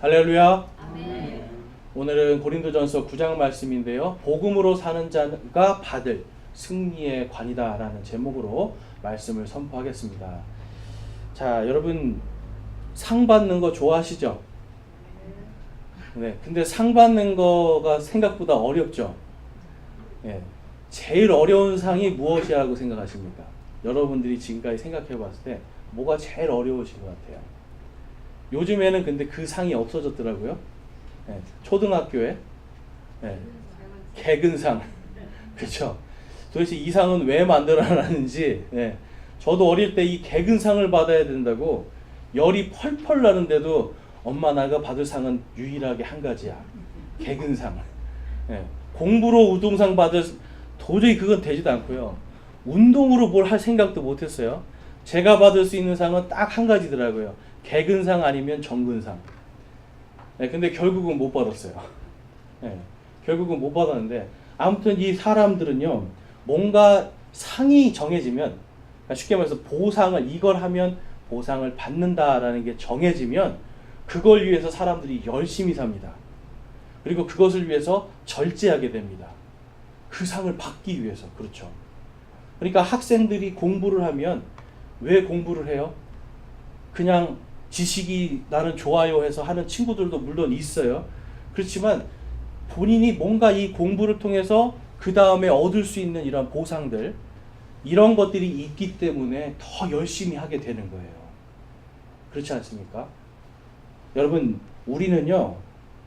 할렐루야. 아멘. 오늘은 고린도전서 9장 말씀인데요. 복음으로 사는 자가 받을 승리의 관이다라는 제목으로 말씀을 선포하겠습니다. 자, 여러분 상 받는 거 좋아하시죠? 네. 근데 상 받는 거가 생각보다 어렵죠? 네. 제일 어려운 상이 무엇이라고 생각하십니까? 여러분들이 지금까지 생각해 봤을 때 뭐가 제일 어려우신 것 같아요? 요즘에는 근데 그 상이 없어졌더라고요. 네, 초등학교에 개근상. 그렇죠. 도대체 이 상은 왜 만들어놨는지. 저도 어릴 때 이 개근상을 받아야 된다고 열이 펄펄 나는데도 엄마 나가 받을 상은 유일하게 한 가지야. 개근상. 공부로 우등상 받을 도저히 그건 되지도 않고요. 운동으로 뭘 할 생각도 못했어요. 제가 받을 수 있는 상은 딱 한 가지더라고요. 개근상 아니면 정근상. 근데 결국은 못 받았어요. 결국은 못 받았는데, 아무튼 이 사람들은요, 뭔가 상이 정해지면, 쉽게 말해서 보상을, 이걸 하면 보상을 받는다라는 게 정해지면 그걸 위해서 사람들이 열심히 삽니다. 그리고 그것을 위해서 절제하게 됩니다. 그 상을 받기 위해서. 그렇죠. 그러니까 학생들이 공부를 하면 왜 공부를 해요? 그냥 지식이 나는 좋아요 해서 하는 친구들도 물론 있어요. 그렇지만 본인이 뭔가 이 공부를 통해서 그 다음에 얻을 수 있는 이런 보상들, 이런 것들이 있기 때문에 더 열심히 하게 되는 거예요. 그렇지 않습니까? 여러분, 우리는요,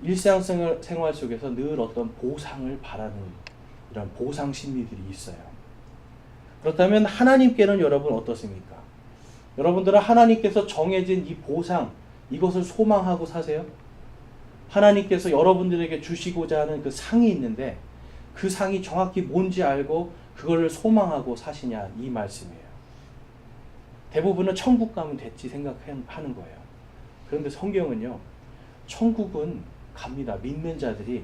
일상생활 속에서 늘 어떤 보상을 바라는 이런 보상 심리들이 있어요. 그렇다면 하나님께는 여러분 어떻습니까? 여러분들은 하나님께서 정해진 이 보상, 이것을 소망하고 사세요? 하나님께서 여러분들에게 주시고자 하는 그 상이 있는데 그 상이 정확히 뭔지 알고 그거를 소망하고 사시냐, 이 말씀이에요. 대부분은 천국 가면 됐지 생각하는 거예요. 그런데 성경은요, 천국은 갑니다. 믿는 자들이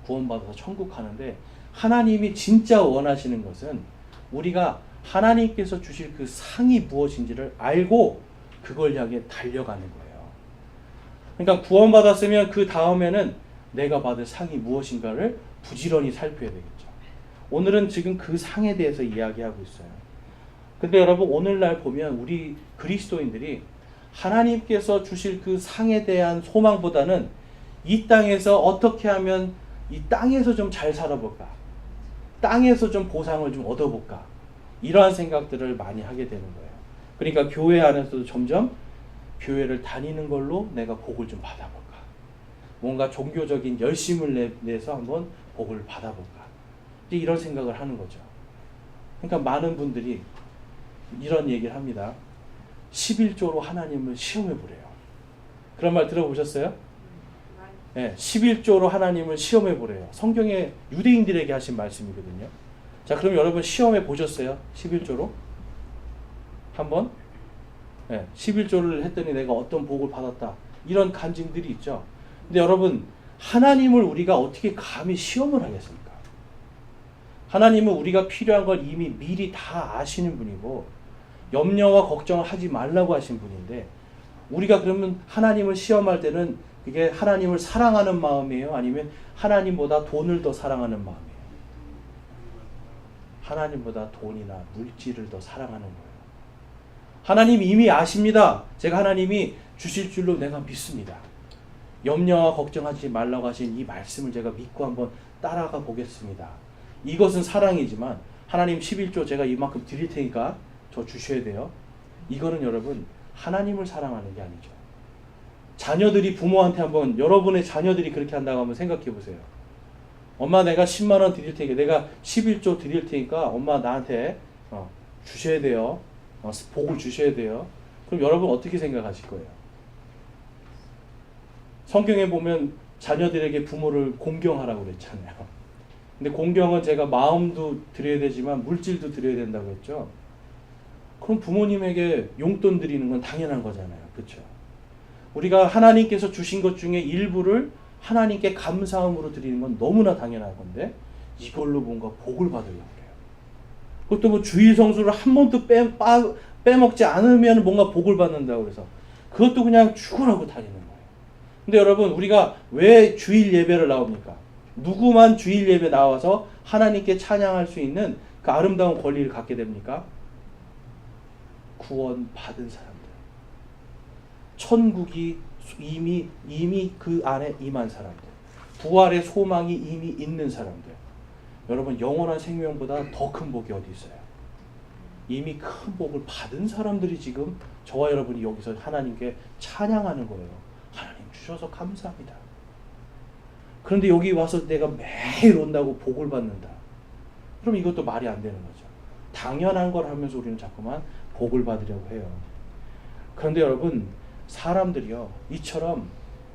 구원받아서 천국 가는데, 하나님이 진짜 원하시는 것은 우리가 하나님께서 주실 그 상이 무엇인지를 알고 그걸 향해 달려가는 거예요. 그러니까 구원받았으면 그 다음에는 내가 받을 상이 무엇인가를 부지런히 살펴야 되겠죠. 오늘은 지금 그 상에 대해서 이야기하고 있어요. 근데 여러분, 오늘날 보면 우리 그리스도인들이 하나님께서 주실 그 상에 대한 소망보다는 이 땅에서 어떻게 하면 이 땅에서 좀 잘 살아볼까, 땅에서 좀 보상을 좀 얻어볼까, 이러한 생각들을 많이 하게 되는 거예요. 그러니까 교회 안에서도 점점 교회를 다니는 걸로 내가 복을 좀 받아볼까, 뭔가 종교적인 열심을 내서 한번 복을 받아볼까, 이제 이런 생각을 하는 거죠. 그러니까 많은 분들이 이런 얘기를 합니다. 11조로 하나님을 시험해보래요. 그런 말 들어보셨어요? 11조로 하나님을 시험해보래요. 성경에 유대인들에게 하신 말씀이거든요. 자, 그럼 여러분 시험해 보셨어요? 11조로? 한번? 11조를 했더니 내가 어떤 복을 받았다, 이런 간증들이 있죠. 근데 여러분, 하나님을 우리가 어떻게 감히 시험을 하겠습니까? 하나님은 우리가 필요한 걸 이미 미리 다 아시는 분이고 염려와 걱정을 하지 말라고 하신 분인데, 우리가 그러면 하나님을 시험할 때는 그게 하나님을 사랑하는 마음이에요? 아니면 하나님보다 돈을 더 사랑하는 마음이에요? 하나님보다 돈이나 물질을 더 사랑하는 거예요. 하나님이 이미 아십니다. 제가 하나님이 주실 줄로 내가 믿습니다. 염려와 걱정하지 말라고 하신 이 말씀을 제가 믿고 한번 따라가 보겠습니다. 이것은 사랑이지만, 하나님 11조 제가 이만큼 드릴 테니까 저 주셔야 돼요. 이거는 여러분 하나님을 사랑하는 게 아니죠. 자녀들이 부모한테 한번, 여러분의 자녀들이 그렇게 한다고 한번 생각해 보세요. 엄마 내가 10만 원 드릴 테니까, 내가 11조 드릴 테니까 엄마 나한테 주셔야 돼요. 복을 주셔야 돼요. 그럼 여러분 어떻게 생각하실 거예요? 성경에 보면 자녀들에게 부모를 공경하라고 그랬잖아요. 근데 공경은 제가 마음도 드려야 되지만 물질도 드려야 된다고 했죠. 그럼 부모님에게 용돈 드리는 건 당연한 거잖아요. 그렇죠? 우리가 하나님께서 주신 것 중에 일부를 하나님께 감사함으로 드리는 건 너무나 당연한 건데, 이걸로 뭔가 복을 받으려고 그래요. 그것도 뭐 주일 성수를 한 번도 빼먹지 않으면 뭔가 복을 받는다고 해서 그것도 그냥 죽으라고 다니는 거예요. 근데 여러분, 우리가 왜 주일 예배를 나옵니까? 누구만 주일 예배 나와서 하나님께 찬양할 수 있는 그 아름다운 권리를 갖게 됩니까? 구원 받은 사람들. 천국이 이미 그 안에 임한 사람들. 부활의 소망이 이미 있는 사람들. 여러분, 영원한 생명보다 더 큰 복이 어디 있어요? 이미 큰 복을 받은 사람들이 지금 저와 여러분이 여기서 하나님께 찬양하는 거예요. 하나님 주셔서 감사합니다. 그런데 여기 와서 내가 매일 온다고 복을 받는다. 그럼 이것도 말이 안 되는 거죠. 당연한 걸 하면서 우리는 자꾸만 복을 받으려고 해요. 그런데 여러분, 사람들이요, 이처럼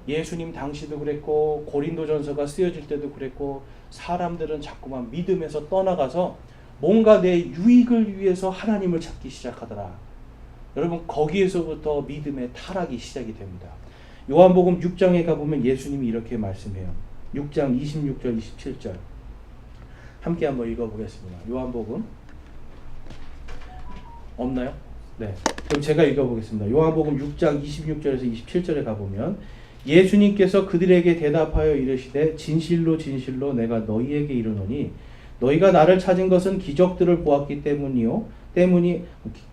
예수님 당시도 그랬고 고린도전서가 쓰여질 때도 그랬고, 사람들은 자꾸만 믿음에서 떠나가서 뭔가 내 유익을 위해서 하나님을 찾기 시작하더라. 여러분, 거기에서부터 믿음의 타락이 시작이 됩니다. 요한복음 6장에 가보면 예수님이 이렇게 말씀해요. 6장 26절 27절 함께 한번 읽어보겠습니다. 요한복음 없나요? 네, 그럼 제가 읽어보겠습니다. 요한복음 6장 26절에서 27절에 가보면 예수님께서 그들에게 대답하여 이르시되 진실로 진실로 내가 너희에게 이르노니 너희가 나를 찾은 것은 기적들을 보았기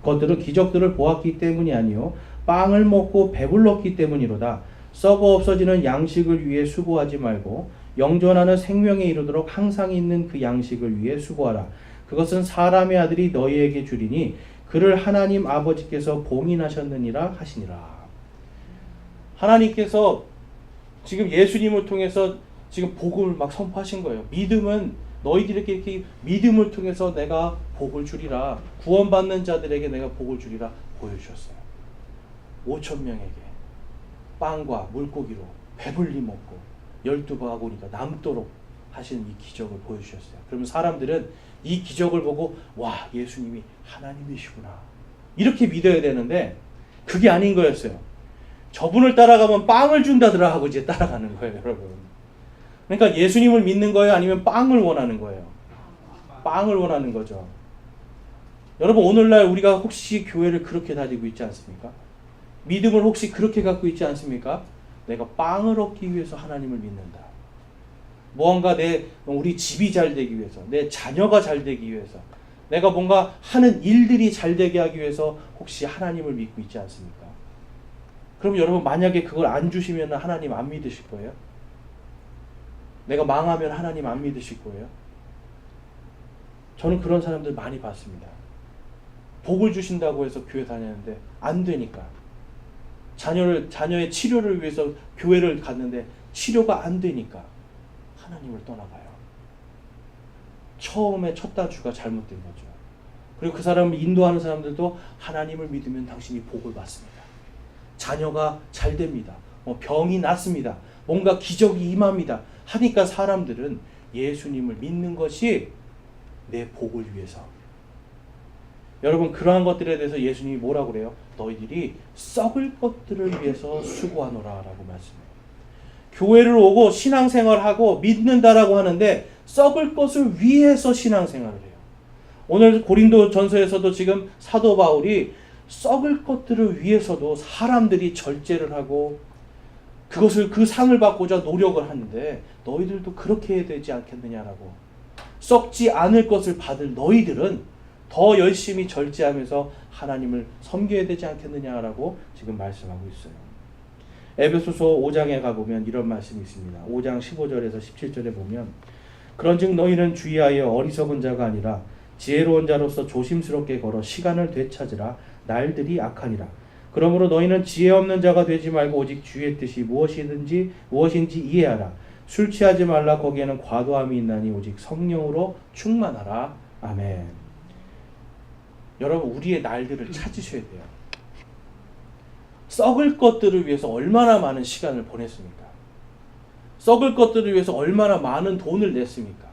그것들은 기적들을 보았기 때문이 아니요 빵을 먹고 배불렀기 때문이로다. 썩어 없어지는 양식을 위해 수고하지 말고 영존하는 생명에 이르도록 항상 있는 그 양식을 위해 수고하라. 그것은 사람의 아들이 너희에게 주리니 그를 하나님 아버지께서 봉인하셨느니라 하시니라. 하나님께서 지금 예수님을 통해서 지금 복을 막 선포하신 거예요. 믿음은 너희들에게 이렇게 믿음을 통해서 내가 복을 주리라. 구원받는 자들에게 내가 복을 주리라 보여주셨어요. 5,000명에게 빵과 물고기로 배불리 먹고 12바구니가 남도록 하신 이 기적을 보여주셨어요. 그러면 사람들은 이 기적을 보고 와, 예수님이 하나님이시구나 이렇게 믿어야 되는데 그게 아닌 거였어요. 저분을 따라가면 빵을 준다더라 하고 이제 따라가는 거예요, 여러분. 그러니까 예수님을 믿는 거예요? 아니면 빵을 원하는 거예요? 빵을 원하는 거죠. 여러분, 오늘날 우리가 혹시 교회를 그렇게 다니고 있지 않습니까? 믿음을 혹시 그렇게 갖고 있지 않습니까? 내가 빵을 얻기 위해서 하나님을 믿는다. 무언가 우리 집이 잘 되기 위해서, 내 자녀가 잘 되기 위해서, 내가 뭔가 하는 일들이 잘 되게 하기 위해서 혹시 하나님을 믿고 있지 않습니까? 그럼 여러분, 만약에 그걸 안 주시면 하나님 안 믿으실 거예요? 내가 망하면 하나님 안 믿으실 거예요? 저는 그런 사람들 많이 봤습니다. 복을 주신다고 해서 교회 다녔는데 안 되니까. 자녀의 치료를 위해서 교회를 갔는데 치료가 안 되니까 하나님을 떠나가요. 처음에 첫 단추가 잘못된 거죠. 그리고 그 사람을 인도하는 사람들도 하나님을 믿으면 당신이 복을 받습니다. 자녀가 잘 됩니다. 병이 낫습니다. 뭔가 기적이 임합니다. 하니까 사람들은 예수님을 믿는 것이 내 복을 위해서. 여러분, 그러한 것들에 대해서 예수님이 뭐라고 그래요? 너희들이 썩을 것들을 위해서 수고하노라 라고 말씀해요. 교회를 오고 신앙생활하고 믿는다라고 하는데 썩을 것을 위해서 신앙생활을 해요. 오늘 고린도 전서에서도 지금 사도 바울이 썩을 것들을 위해서도 사람들이 절제를 하고 그것을 그 상을 받고자 노력을 하는데 너희들도 그렇게 해야 되지 않겠느냐라고. 썩지 않을 것을 받을 너희들은 더 열심히 절제하면서 하나님을 섬겨야 되지 않겠느냐라고 지금 말씀하고 있어요. 에베소서 5장에 가보면 이런 말씀이 있습니다. 5장 15절에서 17절에 보면 그런즉 너희는 주의하여 어리석은 자가 아니라 지혜로운 자로서 조심스럽게 걸어 시간을 되찾으라. 날들이 악하니라. 그러므로 너희는 지혜 없는 자가 되지 말고 오직 주의 뜻이 무엇인지 이해하라. 술 취하지 말라. 거기에는 과도함이 있나니 오직 성령으로 충만하라. 아멘. 여러분, 우리의 날들을 찾으셔야 돼요. 썩을 것들을 위해서 얼마나 많은 시간을 보냈습니까? 썩을 것들을 위해서 얼마나 많은 돈을 냈습니까?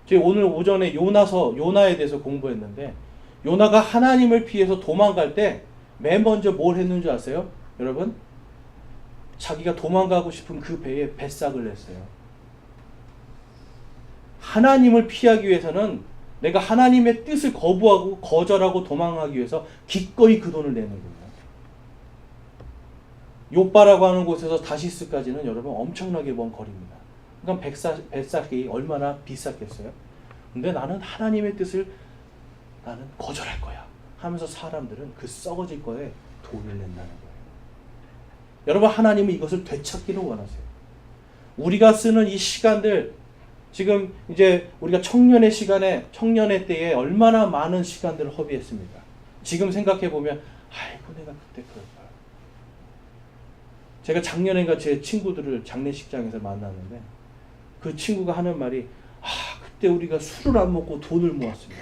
제가 오늘 오전에 요나에 대해서 공부했는데 요나가 하나님을 피해서 도망갈 때 맨 먼저 뭘 했는 줄 아세요? 여러분? 자기가 도망가고 싶은 그 배에 뱃삭을 냈어요. 하나님을 피하기 위해서는 내가 하나님의 뜻을 거부하고 거절하고 도망하기 위해서 기꺼이 그 돈을 내는 거예요. 요빠라고 하는 곳에서 다시스까지는 여러분 엄청나게 먼 거리입니다. 그러니까 벳삭이 얼마나 비쌌겠어요? 근데 나는 하나님의 뜻을 나는 거절할 거야 하면서 사람들은 그 썩어질 거에 돈을 낸다는 거예요. 여러분, 하나님은 이것을 되찾기를 원하세요. 우리가 쓰는 이 시간들, 지금 이제 우리가 청년의 때에 얼마나 많은 시간들을 허비했습니까? 지금 생각해보면 아이고 내가 그때 그럴걸. 제가 작년엔가 제 친구들을 장례식장에서 만났는데 그 친구가 하는 말이 그때 우리가 술을 안 먹고 돈을 모았으면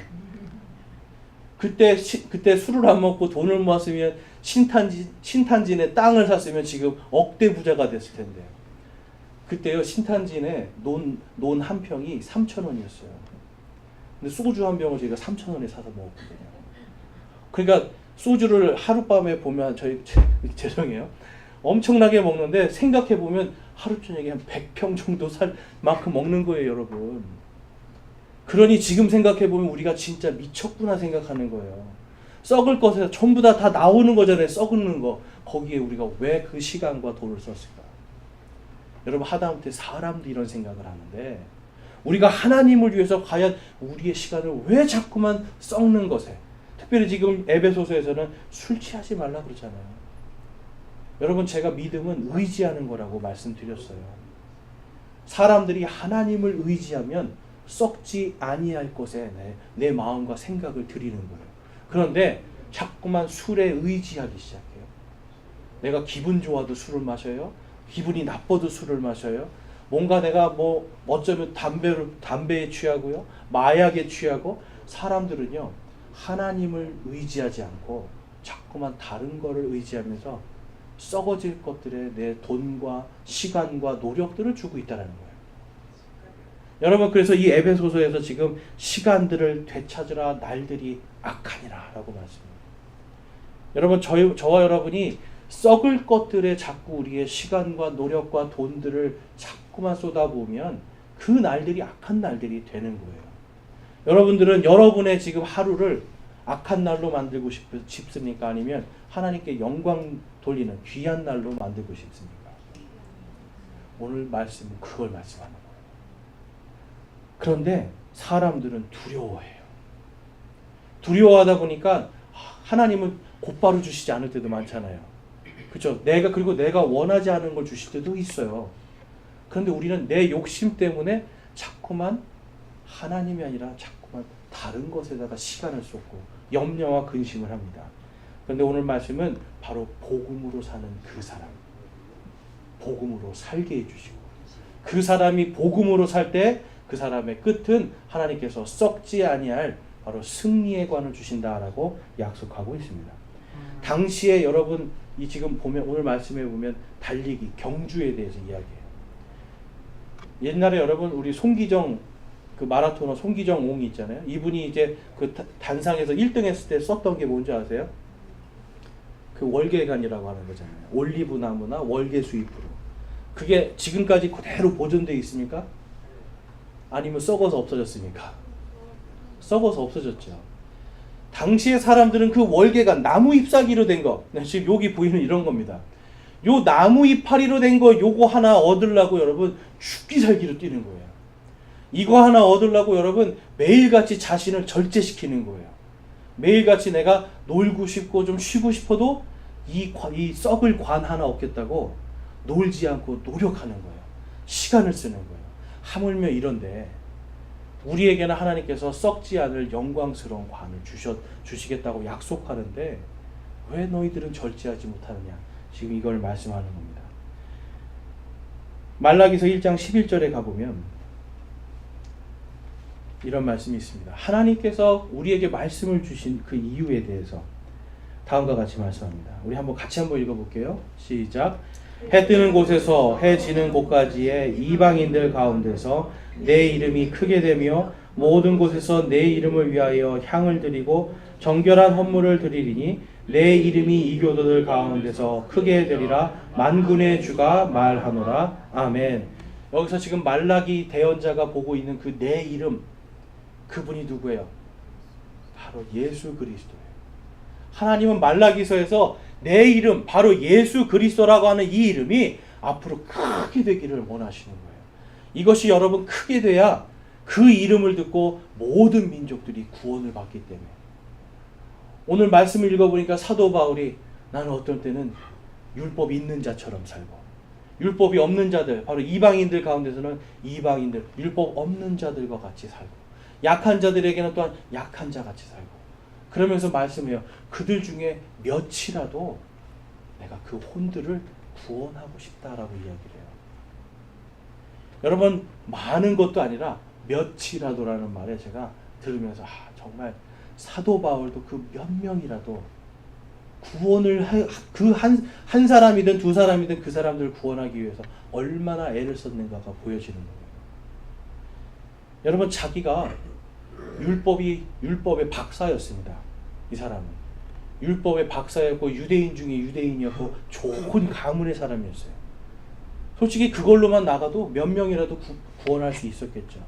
그때 술을 안 먹고 돈을 모았으면 신탄진에 땅을 샀으면 지금 억대 부자가 됐을 텐데요. 그때요 신탄진에 논 한 평이 3,000원이었어요. 근데 소주 한 병을 저희가 3,000원에 사서 먹었거든요. 그러니까 소주를 하룻밤에 보면 죄송해요. 엄청나게 먹는데 생각해보면 하루 저녁에 한 100평 정도 살 만큼 먹는 거예요, 여러분. 그러니 지금 생각해보면 우리가 진짜 미쳤구나 생각하는 거예요. 썩을 것에서 전부 다 나오는 거잖아요. 썩는 거. 거기에 우리가 왜 그 시간과 돈을 썼을까? 여러분, 하다못해 사람도 이런 생각을 하는데 우리가 하나님을 위해서 과연 우리의 시간을 왜 자꾸만 썩는 것에, 특별히 지금 에베소서에서는 술 취하지 말라 그러잖아요. 여러분, 제가 믿음은 의지하는 거라고 말씀드렸어요. 사람들이 하나님을 의지하면 썩지 아니할 것에 내 마음과 생각을 드리는 거예요. 그런데 자꾸만 술에 의지하기 시작해요. 내가 기분 좋아도 술을 마셔요. 기분이 나빠도 술을 마셔요. 뭔가 내가 어쩌면 담배에 취하고요. 마약에 취하고, 사람들은요 하나님을 의지하지 않고 자꾸만 다른 거를 의지하면서 썩어질 것들에 내 돈과 시간과 노력들을 주고 있다는 거예요. 여러분, 그래서 이 에베소서에서 지금 시간들을 되찾으라, 날들이 악하니라 라고 말씀합니다. 여러분, 저와 여러분이 썩을 것들에 자꾸 우리의 시간과 노력과 돈들을 자꾸만 쏟아부으면 그 날들이 악한 날들이 되는 거예요. 여러분들은 여러분의 지금 하루를 악한 날로 만들고 싶습니까? 아니면 하나님께 영광 돌리는 귀한 날로 만들고 싶습니까? 오늘 말씀은 그걸 말씀하는 거예요. 그런데 사람들은 두려워해요. 두려워하다 보니까 하나님은 곧바로 주시지 않을 때도 많잖아요. 그렇죠? 그리고 내가 원하지 않은 걸 주실 때도 있어요. 그런데 우리는 내 욕심 때문에 자꾸만 하나님이 아니라 자꾸만 다른 것에다가 시간을 쏟고 염려와 근심을 합니다. 그런데 오늘 말씀은 바로 복음으로 사는 그 사람, 복음으로 살게 해주시고, 그 사람이 복음으로 살 때 그 사람의 끝은 하나님께서 썩지 아니할 바로 승리의 관을 주신다라고 약속하고 있습니다. 당시에 여러분 지금 보면 오늘 말씀에 보면 달리기, 경주에 대해서 이야기해요. 옛날에 여러분 우리 송기정 그 마라토너 송기정 옹이 있잖아요. 이분이 이제 그 단상에서 1등 했을 때 썼던 게 뭔지 아세요? 그 월계관이라고 하는 거잖아요. 올리브 나무나 월계 수잎으로. 그게 지금까지 그대로 보존되어 있습니까? 아니면 썩어서 없어졌습니까? 썩어서 없어졌죠. 당시의 사람들은 그 월계관, 나무 잎사귀로 된 거, 지금 여기 보이는 이런 겁니다. 요 나무 이파리로 된 거 요거 하나 얻으려고 여러분 죽기 살기로 뛰는 거예요. 이거 하나 얻으려고 여러분 매일같이 자신을 절제시키는 거예요. 매일같이 내가 놀고 싶고 좀 쉬고 싶어도 이 썩을 관 하나 얻겠다고 놀지 않고 노력하는 거예요. 시간을 쓰는 거예요. 하물며 이런데 우리에게는 하나님께서 썩지 않을 영광스러운 관을 주시겠다고 약속하는데 왜 너희들은 절제하지 못하느냐? 지금 이걸 말씀하는 겁니다. 말라기서 1장 11절에 가보면 이런 말씀이 있습니다. 하나님께서 우리에게 말씀을 주신 그 이유에 대해서 다음과 같이 말씀합니다. 우리 같이 한번 읽어볼게요. 시작. 해 뜨는 곳에서 해 지는 곳까지의 이방인들 가운데서 내 이름이 크게 되며 모든 곳에서 내 이름을 위하여 향을 드리고 정결한 헌물을 드리리니 내 이름이 이 교도들 가운데서 크게 되리라 만군의 주가 말하노라. 아멘. 여기서 지금 말라기 대언자가 보고 있는 그 내 이름, 그분이 누구예요? 바로 예수 그리스도예요. 하나님은 말라기서에서 내 이름 바로 예수 그리스도라고 하는 이 이름이 앞으로 크게 되기를 원하시는 거예요. 이것이 여러분 크게 돼야 그 이름을 듣고 모든 민족들이 구원을 받기 때문에. 오늘 말씀을 읽어보니까 사도 바울이 나는 어떤 때는 율법 있는 자처럼 살고 율법이 없는 자들, 바로 이방인들 가운데서는 이방인들, 율법 없는 자들과 같이 살고 약한 자들에게는 또한 약한 자 같이 살고, 그러면서 말씀해요. 그들 중에 몇이라도 내가 그 혼들을 구원하고 싶다라고 이야기를 해요. 여러분, 많은 것도 아니라 몇이라도라는 말에 제가 들으면서 정말 사도 바울도 그 몇 명이라도 구원을 그 한 사람이든 두 사람이든 그 사람들을 구원하기 위해서 얼마나 애를 썼는가가 보여지는 거예요. 여러분, 자기가 율법의 박사였습니다. 이 사람은 율법의 박사였고 유대인 중에 유대인이었고 좋은 가문의 사람이었어요. 솔직히 그걸로만 나가도 몇 명이라도 구원할 수 있었겠죠.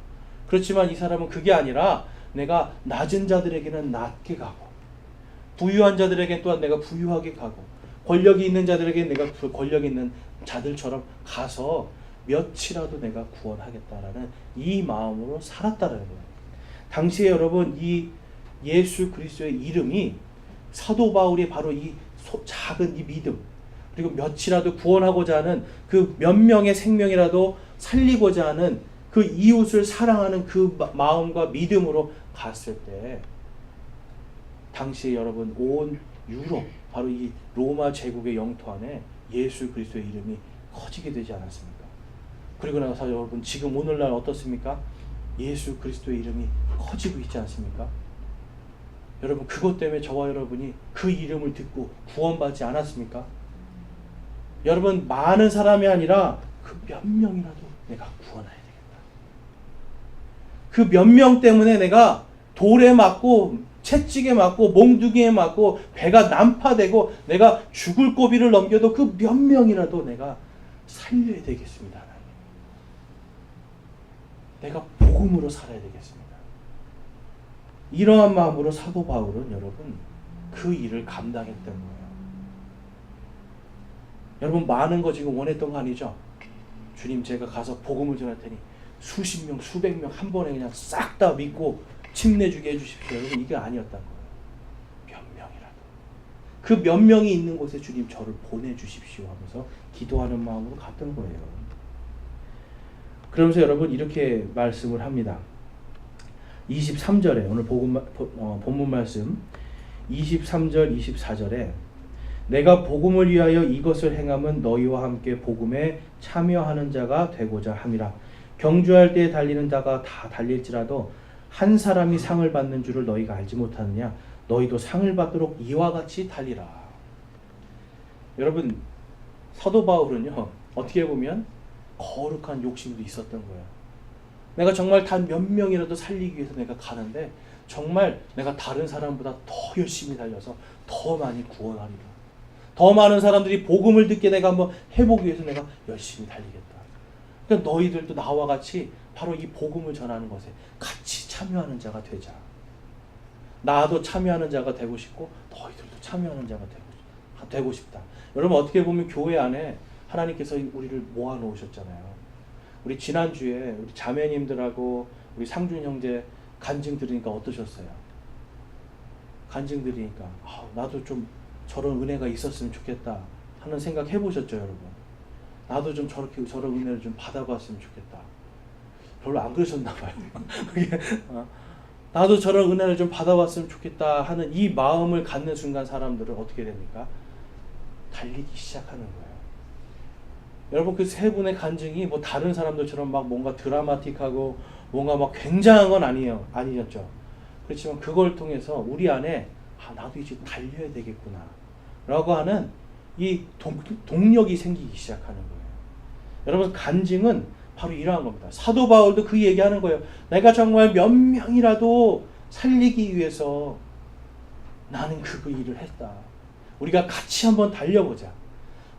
그렇지만 이 사람은 그게 아니라 내가 낮은 자들에게는 낮게 가고 부유한 자들에게 또한 내가 부유하게 가고 권력이 있는 자들에게 내가 권력 있는 자들처럼 가서 몇이라도 내가 구원하겠다라는 이 마음으로 살았다라는 거예요. 당시에 여러분, 이 예수 그리스도의 이름이 사도 바울이 바로 이 작은 이 믿음, 그리고 몇이라도 구원하고자 하는 그 몇 명의 생명이라도 살리고자 하는 그 이웃을 사랑하는 그 마음과 믿음으로 갔을 때, 당시에 여러분 온 유럽, 바로 이 로마 제국의 영토 안에 예수 그리스도의 이름이 커지게 되지 않았습니까? 그리고 나서 여러분 지금 오늘날 어떻습니까? 예수 그리스도의 이름이 커지고 있지 않습니까? 여러분, 그것 때문에 저와 여러분이 그 이름을 듣고 구원받지 않았습니까? 여러분, 많은 사람이 아니라 그 몇 명이라도 내가 구원해야 되겠다. 그 몇 명 때문에 내가 돌에 맞고 채찍에 맞고 몽둥이에 맞고 배가 난파되고 내가 죽을 고비를 넘겨도 그 몇 명이라도 내가 살려야 되겠습니다. 하나님. 내가 복음으로 살아야 되겠습니다. 이러한 마음으로 사도 바울은 여러분 그 일을 감당했던 거예요. 여러분, 많은 거 지금 원했던 거 아니죠? 주님, 제가 가서 복음을 전할 테니 수십 명, 수백 명 한 번에 그냥 싹 다 믿고 침내주게 해주십시오. 여러분, 이게 아니었던 거예요. 몇 명이라도. 그 몇 명이 있는 곳에 주님 저를 보내주십시오 하면서 기도하는 마음으로 갔던 거예요. 그러면서 여러분 이렇게 말씀을 합니다. 23절에 오늘 본문 말씀 23절 24절에 내가 복음을 위하여 이것을 행함은 너희와 함께 복음에 참여하는 자가 되고자 함이라. 경주할 때에 달리는 자가 다 달릴지라도 한 사람이 상을 받는 줄을 너희가 알지 못하느냐. 너희도 상을 받도록 이와 같이 달리라. 여러분, 사도 바울은요, 어떻게 보면 거룩한 욕심도 있었던 거예요. 내가 정말 단 몇 명이라도 살리기 위해서 내가 가는데 정말 내가 다른 사람보다 더 열심히 달려서 더 많이 구원하리라. 더 많은 사람들이 복음을 듣게 내가 한번 해보기 위해서 내가 열심히 달리겠다. 그러니까 너희들도 나와 같이 바로 이 복음을 전하는 것에 같이 참여하는 자가 되자. 나도 참여하는 자가 되고 싶고 너희들도 참여하는 자가 되고 싶다. 여러분, 어떻게 보면 교회 안에 하나님께서 우리를 모아놓으셨잖아요. 우리 지난주에 우리 자매님들하고 우리 상준 형제 간증 들으니까 어떠셨어요? 간증 들으니까 나도 좀 저런 은혜가 있었으면 좋겠다 하는 생각 해보셨죠, 여러분? 나도 좀 저런 은혜를 좀 받아봤으면 좋겠다. 별로 안 그러셨나 봐요. 나도 저런 은혜를 좀 받아봤으면 좋겠다 하는 이 마음을 갖는 순간 사람들은 어떻게 됩니까? 달리기 시작하는 거예요. 여러분, 그 세 분의 간증이 뭐 다른 사람들처럼 막 뭔가 드라마틱하고 뭔가 막 굉장한 건 아니었죠. 그렇지만 그걸 통해서 우리 안에 나도 이제 달려야 되겠구나 라고 하는 이 동력이 생기기 시작하는 거예요. 여러분, 간증은 바로 이러한 겁니다. 사도 바울도 그 얘기하는 거예요. 내가 정말 몇 명이라도 살리기 위해서 나는 그 일을 했다. 우리가 같이 한번 달려보자.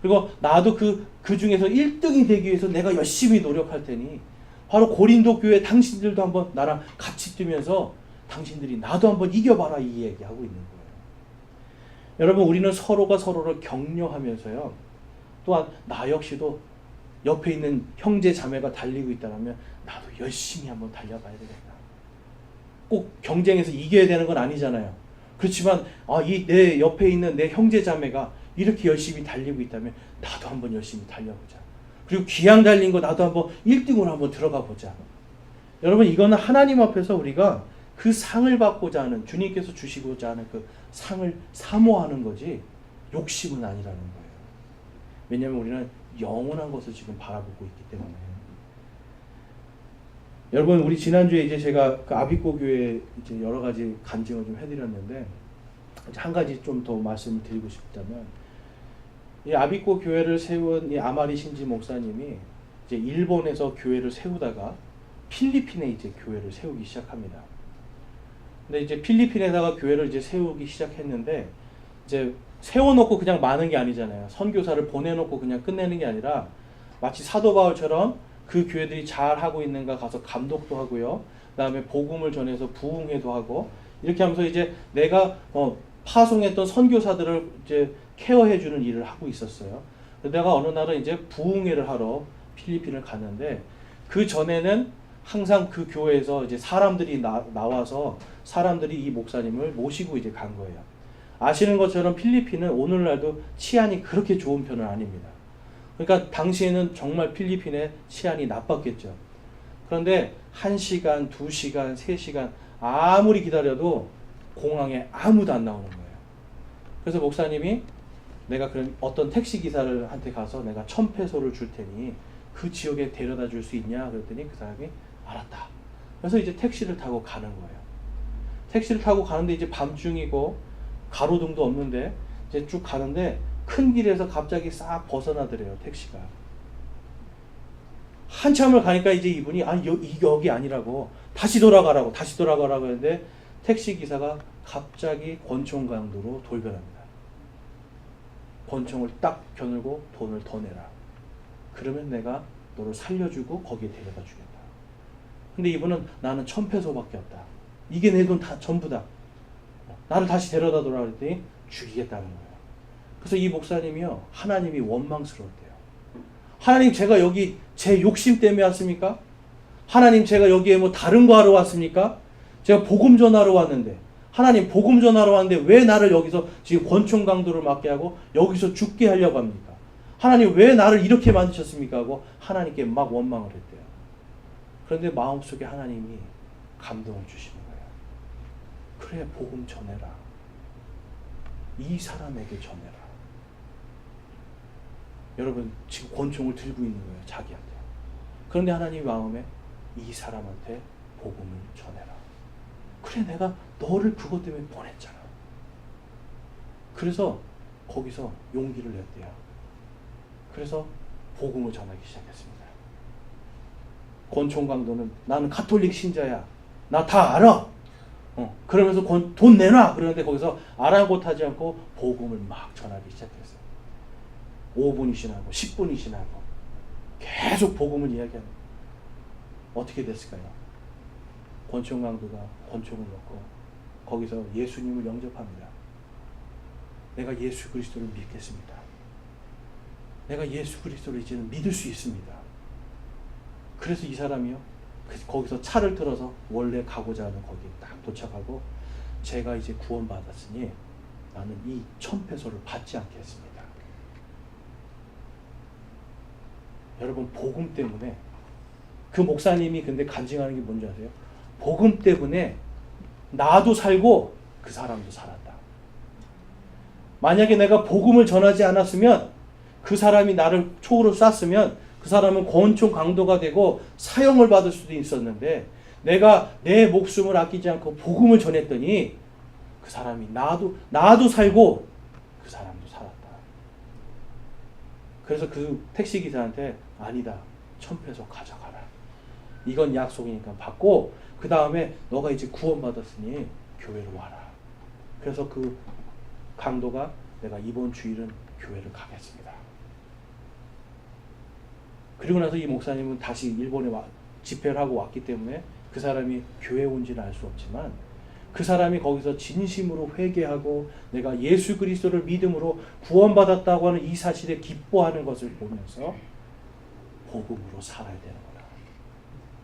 그리고 나도 그 중에서 1등이 되기 위해서 내가 열심히 노력할 테니 바로 고린도 교회 당신들도 한번 나랑 같이 뛰면서 당신들이 나도 한번 이겨봐라, 이 얘기하고 있는 거예요. 여러분 우리는 서로가 서로를 격려하면서요. 또한 나 역시도 옆에 있는 형제 자매가 달리고 있다면 나도 열심히 한번 달려봐야 되겠다. 꼭 경쟁에서 이겨야 되는 건 아니잖아요. 그렇지만 이 내 옆에 있는 내 형제 자매가 이렇게 열심히 달리고 있다면 나도 한번 열심히 달려보자. 그리고 기양 달린 거 나도 한번 1등으로 한번 들어가 보자. 여러분 이거는 하나님 앞에서 우리가 그 상을 받고자 하는, 주님께서 주시고자 하는 그 상을 사모하는 거지 욕심은 아니라는 거예요. 왜냐하면 우리는 영원한 것을 지금 바라보고 있기 때문에. 여러분 우리 지난주에 이제 제가 그 아비꼬 교회 이제 여러 가지 간증을 좀 해드렸는데, 한 가지 좀 더 말씀을 드리고 싶다면, 이 아비꼬 교회를 세운 이 아마리 신지 목사님이 이제 일본에서 교회를 세우다가 필리핀에 이제 교회를 세우기 시작합니다. 근데 이제 필리핀에다가 교회를 이제 세우기 시작했는데, 이제 세워놓고 그냥 마는 게 아니잖아요. 선교사를 보내놓고 그냥 끝내는 게 아니라 마치 사도 바울처럼 그 교회들이 잘 하고 있는가 가서 감독도 하고요. 그다음에 복음을 전해서 부흥회도 하고, 이렇게 하면서 이제 내가 파송했던 선교사들을 이제 케어해주는 일을 하고 있었어요. 내가 어느 날은 이제 부흥회를 하러 필리핀을 갔는데, 그 전에는 항상 그 교회에서 이제 사람들이 나와서 사람들이 이 목사님을 모시고 이제 간 거예요. 아시는 것처럼 필리핀은 오늘날도 치안이 그렇게 좋은 편은 아닙니다. 그러니까 당시에는 정말 필리핀의 치안이 나빴겠죠. 그런데 1시간, 2시간, 3시간 아무리 기다려도 공항에 아무도 안 나오는 거예요. 그래서 목사님이 내가 그런 어떤 택시 기사를 한테 가서 내가 1,000페소를 줄 테니 그 지역에 데려다 줄 수 있냐 그랬더니 그 사람이 알았다. 그래서 이제 택시를 타고 가는 거예요. 택시를 타고 가는데 이제 밤중이고 가로등도 없는데 이제 쭉 가는데 큰 길에서 갑자기 싹 벗어나더래요, 택시가. 한참을 가니까 이제 이분이 여기 아니라고 다시 돌아가라고 했는데 택시 기사가 갑자기 권총강도로 돌변합니다. 권총을 딱 겨누고 돈을 더 내라. 그러면 내가 너를 살려주고 거기에 데려다 주겠다. 근데 이분은 나는 1,000페소밖에 없다. 이게 내 돈 다 전부다. 나를 다시 데려다 놓으라 그랬더니 죽이겠다는 거예요. 그래서 이 목사님이요, 하나님이 원망스러웠대요. 하나님, 제가 여기 제 욕심 때문에 왔습니까? 하나님, 제가 여기에 뭐 다른 거 하러 왔습니까? 제가 복음 전하러 왔는데, 하나님 복음 전하러 왔는데 왜 나를 여기서 지금 권총 강도를 맞게 하고 여기서 죽게 하려고 합니까? 하나님 왜 나를 이렇게 만드셨습니까? 하고 하나님께 막 원망을 했대요. 그런데 마음속에 하나님이 감동을 주시는 거예요. 그래, 복음 전해라. 이 사람에게 전해라. 여러분 지금 권총을 들고 있는 거예요, 자기한테. 그런데 하나님 마음에 이 사람한테 복음을 전해라. 그래, 내가 너를 그것 때문에 보냈잖아. 그래서 거기서 용기를 냈대요. 그래서 복음을 전하기 시작했습니다. 권총 강도는 나는 가톨릭 신자야. 나 다 알아. 그러면서 돈 내놔. 그러는데 거기서 아랑곳하지 않고 복음을 막 전하기 시작했어요. 5분이 지나고 10분이 지나고 계속 복음을 이야기하는. 어떻게 됐을까요? 권총 강도가 권총을 넣고 거기서 예수님을 영접합니다. 내가 예수 그리스도를 믿겠습니다. 내가 예수 그리스도를 이제는 믿을 수 있습니다. 그래서 이 사람이요, 거기서 차를 틀어서 원래 가고자 하는 거기에 딱 도착하고, 제가 이제 구원받았으니 나는 이 1,000페소를 받지 않겠습니다. 여러분, 복음 때문에 그 목사님이 근데 간증하는 게 뭔지 아세요? 복음 때문에 나도 살고 그 사람도 살았다. 만약에 내가 복음을 전하지 않았으면, 그 사람이 나를 총으로 쐈으면 그 사람은 권총 강도가 되고 사형을 받을 수도 있었는데, 내가 내 목숨을 아끼지 않고 복음을 전했더니 그 사람이 나도 살고 그 사람도 살았다. 그래서 그 택시기사한테 아니다, 1,000페소 가져가라. 이건 약속이니까 받고 그 다음에 너가 이제 구원받았으니 교회로 와라. 그래서 그 강도가 내가 이번 주일은 교회를 가겠습니다. 그리고 나서 이 목사님은 다시 일본에 집회를 하고 왔기 때문에 그 사람이 교회 온지는 알 수 없지만 그 사람이 거기서 진심으로 회개하고 내가 예수 그리스도를 믿음으로 구원받았다고 하는 이 사실에 기뻐하는 것을 보면서 복음으로 살아야 되는구나.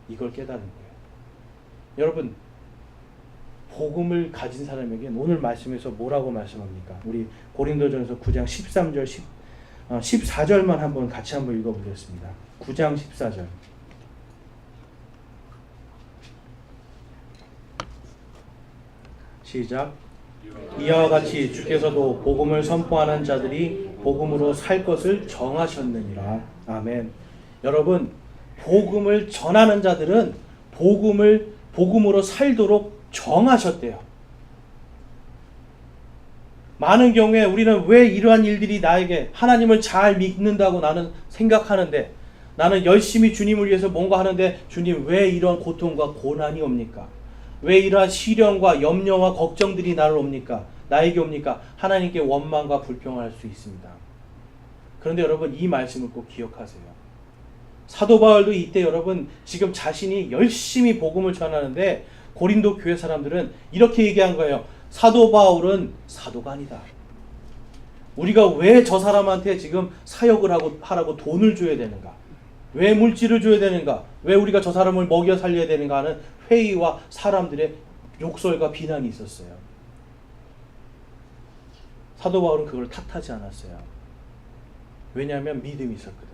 이걸 깨달은 거예요. 여러분, 복음을 가진 사람에게 오늘 말씀에서 뭐라고 말씀합니까? 우리 고린도전서 9장 13절 14절만 같이 한번 읽어보겠습니다. 9장 14절. 시작. 이와 같이 주께서도 복음을 선포하는 자들이 복음으로 살 것을 정하셨느니라. 아멘. 여러분, 복음을 전하는 자들은 복음으로 살도록 정하셨대요. 많은 경우에 우리는 왜 이러한 일들이 나에게 하나님을 잘 믿는다고 나는 생각하는데, 나는 열심히 주님을 위해서 뭔가 하는데 주님 왜 이런 고통과 고난이 옵니까? 왜 이러한 시련과 염려와 걱정들이 나에게 옵니까? 하나님께 원망과 불평할 수 있습니다. 그런데 여러분, 이 말씀을 꼭 기억하세요. 사도 바울도 이때 여러분 지금 자신이 열심히 복음을 전하는데 고린도 교회 사람들은 이렇게 얘기한 거예요. 사도 바울은 사도가 아니다. 우리가 왜 저 사람한테 지금 사역을 하라고 돈을 줘야 되는가? 왜 물질을 줘야 되는가? 왜 우리가 저 사람을 먹여 살려야 되는가 하는 회의와 사람들의 욕설과 비난이 있었어요. 사도 바울은 그걸 탓하지 않았어요. 왜냐하면 믿음이 있었거든요.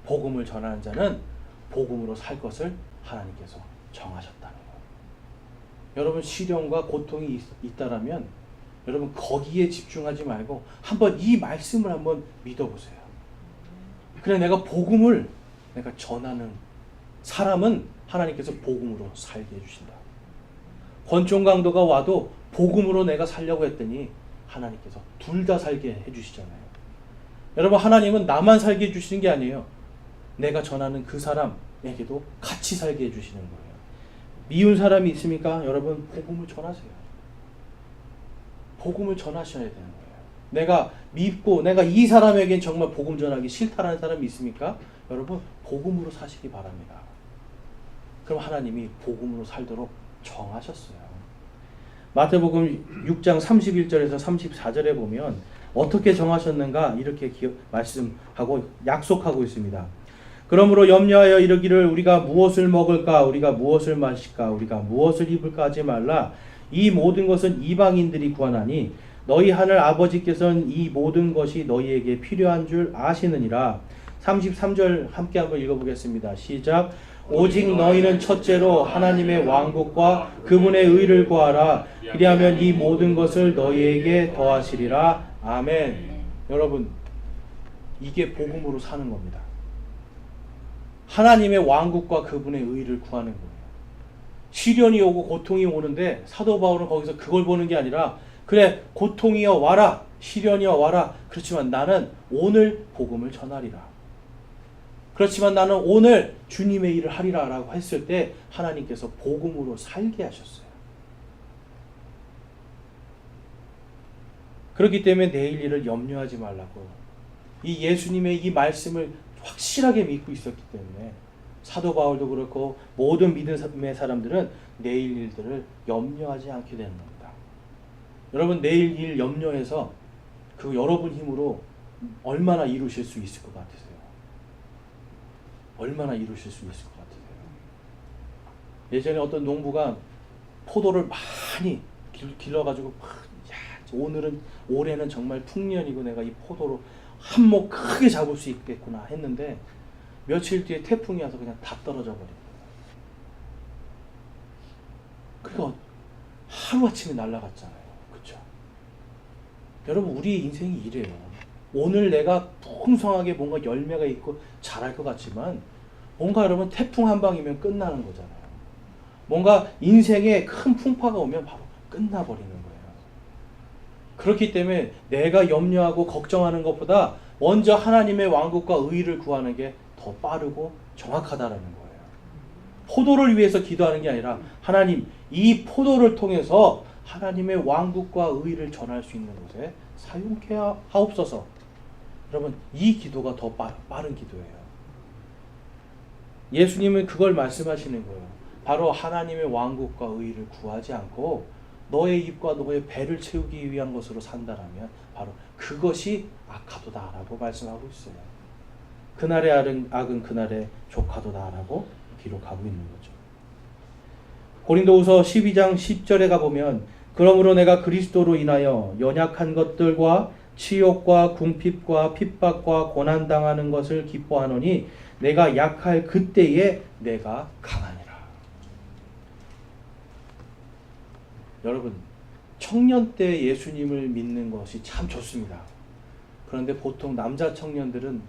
복음을 전하는 자는 복음으로 살 것을 하나님께서 정하셨다는 거예요. 여러분, 시련과 고통이 있다라면 여러분 거기에 집중하지 말고 한번 이 말씀을 한번 믿어보세요. 그래, 내가 복음을 전하는 사람은 하나님께서 복음으로 살게 해주신다. 권총 강도가 와도 복음으로 내가 살려고 했더니 하나님께서 둘 다 살게 해주시잖아요. 여러분, 하나님은 나만 살게 해주시는 게 아니에요. 내가 전하는 그 사람에게도 같이 살게 해주시는 거예요. 미운 사람이 있습니까? 여러분, 복음을 전하세요. 복음을 전하셔야 되는 거예요. 내가 믿고 내가 이 사람에겐 정말 복음 전하기 싫다라는 사람이 있습니까? 여러분, 복음으로 사시기 바랍니다. 그럼 하나님이 복음으로 살도록 정하셨어요. 마태복음 6장 31절에서 34절에 보면 어떻게 정하셨는가 이렇게 말씀하고 약속하고 있습니다. 그러므로 염려하여 이르기를 우리가 무엇을 먹을까, 우리가 무엇을 마실까, 우리가 무엇을 입을까 하지 말라. 이 모든 것은 이방인들이 구하나니 너희 하늘 아버지께서는 이 모든 것이 너희에게 필요한 줄 아시느니라. 33절 함께 한번 읽어보겠습니다. 시작. 오직 너희는 첫째로 하나님의 왕국과 그분의 의를 구하라. 그리하면 이 모든 것을 너희에게 더하시리라. 아멘. 여러분, 이게 복음으로 사는 겁니다. 하나님의 왕국과 그분의 의를 구하는 거예요. 시련이 오고 고통이 오는데 사도 바울은 거기서 그걸 보는 게 아니라, 그래, 고통이여 와라, 시련이여 와라. 그렇지만 나는 오늘 복음을 전하리라. 그렇지만 나는 오늘 주님의 일을 하리라 라고 했을 때 하나님께서 복음으로 살게 하셨어요. 그렇기 때문에 내일 일을 염려하지 말라고, 이 예수님의 이 말씀을 확실하게 믿고 있었기 때문에 사도 바울도 그렇고 모든 믿음의 사람들은 내일 일들을 염려하지 않게 되는 겁니다. 여러분, 내일 일 염려해서 그 여러분 힘으로 얼마나 이루실 수 있을 것 같으세요? 얼마나 이루실 수 있을 것 같으세요? 예전에 어떤 농부가 포도를 많이 길러가지고 올해는 정말 풍년이고 내가 이 포도로 한 몫 크게 잡을 수 있겠구나 했는데 며칠 뒤에 태풍이 와서 그냥 다 떨어져 버린 거예요. 그러니까 하루아침에 날아갔잖아요. 그렇죠? 여러분, 우리 인생이 이래요. 오늘 내가 풍성하게 뭔가 열매가 있고 잘할 것 같지만 뭔가 여러분 태풍 한 방이면 끝나는 거잖아요. 뭔가 인생에 큰 풍파가 오면 바로 끝나버리는 거예요. 그렇기 때문에 내가 염려하고 걱정하는 것보다 먼저 하나님의 왕국과 의를 구하는 게 더 빠르고 정확하다라는 거예요. 포도를 위해서 기도하는 게 아니라 하나님, 이 포도를 통해서 하나님의 왕국과 의를 전할 수 있는 곳에 사용케 하옵소서. 여러분, 이 기도가 더 빠른 기도예요. 예수님은 그걸 말씀하시는 거예요. 바로 하나님의 왕국과 의를 구하지 않고 너의 입과 너의 배를 채우기 위한 것으로 산다라면 바로 그것이 악하도다라고 말씀하고 있어요. 그날의 악은 그날의 조카도다라고 기록하고 있는 거죠. 고린도후서 12장 10절에 가보면 그러므로 내가 그리스도로 인하여 연약한 것들과 치욕과 궁핍과 핍박과 고난당하는 것을 기뻐하노니 내가 약할 그때에 내가 강하니라. 여러분, 청년 때 예수님을 믿는 것이 참 좋습니다. 그런데 보통 남자 청년들은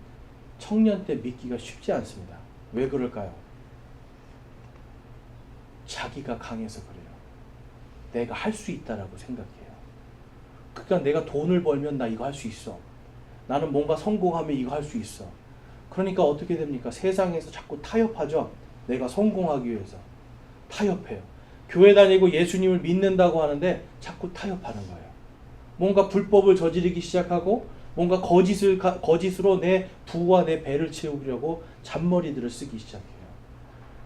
청년 때 믿기가 쉽지 않습니다. 왜 그럴까요? 자기가 강해서 그래요. 내가 할 수 있다라고 생각해요. 그러니까 내가 돈을 벌면 나 이거 할 수 있어. 나는 뭔가 성공하면 이거 할 수 있어. 그러니까 어떻게 됩니까? 세상에서 자꾸 타협하죠. 내가 성공하기 위해서 타협해요. 교회 다니고 예수님을 믿는다고 하는데 자꾸 타협하는 거예요. 뭔가 불법을 저지르기 시작하고 뭔가 거짓으로 내 부와 내 배를 채우려고 잔머리들을 쓰기 시작해요.